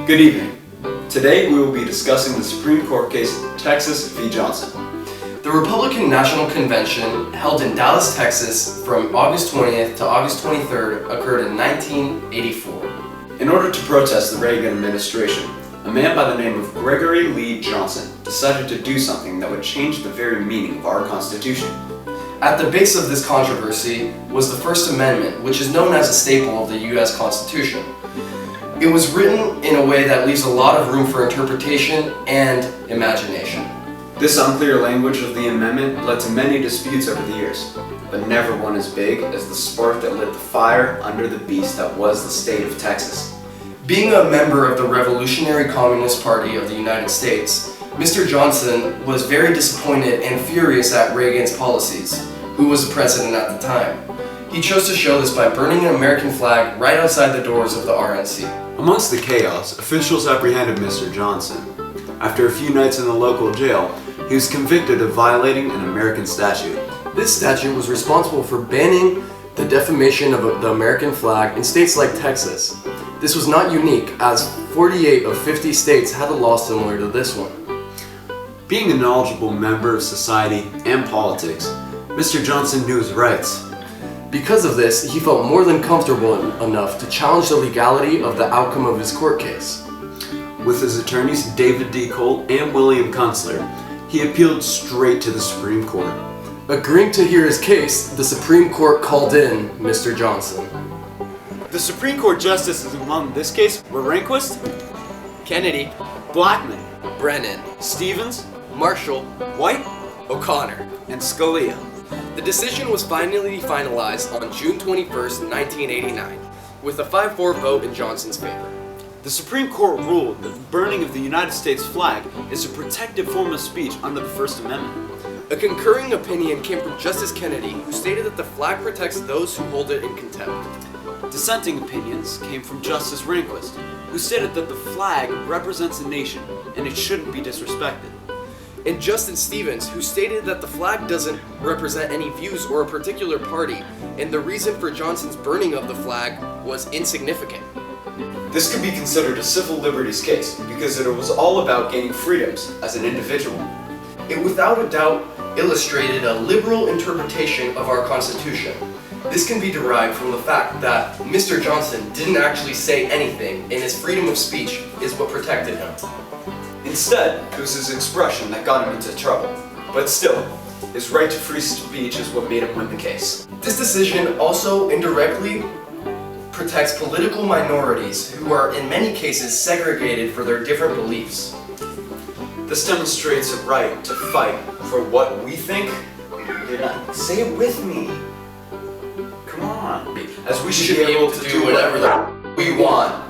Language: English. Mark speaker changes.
Speaker 1: Good evening. Today we will be discussing the Supreme Court case Texas v. Johnson.
Speaker 2: The Republican National Convention, held in Dallas, Texas from August 20th to August 23rd, occurred in 1984.
Speaker 1: In order to protest the Reagan administration, a man by the name of Gregory Lee Johnson decided to do something that would change the very meaning of our Constitution.
Speaker 2: At the base of this controversy was the First Amendment, which is known as a staple of the U.S. Constitution. It was written in a way that leaves a lot of room for interpretation and imagination.
Speaker 1: This unclear language of the amendment led to many disputes over the years, but never one as big as the spark that lit the fire under the beast that was the state of Texas.
Speaker 2: Being a member of the Revolutionary Communist Party of the United States, Mr. Johnson was very disappointed and furious at Reagan's policies, who was the president at the time. He chose to show this by burning an American flag right outside the doors of the RNC.
Speaker 1: Amongst the chaos, officials apprehended Mr. Johnson. After a few nights in the local jail, he was convicted of violating an American statute.
Speaker 2: This statute was responsible for banning the defamation of the American flag in states like Texas. This was not unique, as 48 of 50 states had a law similar to this one.
Speaker 1: Being a knowledgeable member of society and politics, Mr. Johnson knew his rights.
Speaker 2: Because of this, he felt more than comfortable enough to challenge the legality of the outcome of his court case.
Speaker 1: With his attorneys David D. Colt and William Kunstler, he appealed straight to the Supreme Court.
Speaker 2: Agreeing to hear his case, the Supreme Court called in Mr. Johnson.
Speaker 1: The Supreme Court justices among this case were Rehnquist,
Speaker 2: Kennedy,
Speaker 1: Blackmun,
Speaker 2: Brennan,
Speaker 1: Stevens,
Speaker 2: Marshall,
Speaker 1: White,
Speaker 2: O'Connor,
Speaker 1: and Scalia.
Speaker 2: The decision was finally finalized on June 21st, 1989, with a 5-4 vote in Johnson's favor.
Speaker 1: The Supreme Court ruled that the burning of the United States flag is a protected form of speech under the First Amendment.
Speaker 2: A concurring opinion came from Justice Kennedy, who stated that the flag protects those who hold it in contempt.
Speaker 1: Dissenting opinions came from Justice Rehnquist, who stated that the flag represents a nation and it shouldn't be disrespected.
Speaker 2: And Justice Stevens, who stated that the flag doesn't represent any views or a particular party, and the reason for Johnson's burning of the flag was insignificant. This could be considered a civil liberties case because it was all about gaining freedoms as an individual. It without a doubt illustrated a liberal interpretation of our Constitution. This can be derived from the fact that Mr. Johnson didn't actually say anything, and his freedom of speech is what protected him. Instead, it was his expression that got him into trouble. But still, his right to free speech is what made him win the case. This decision also indirectly protects political minorities who are in many cases segregated for their different beliefs. This demonstrates a right to fight for what we think. Say it with me. Come on. As we should be able to do whatever we want.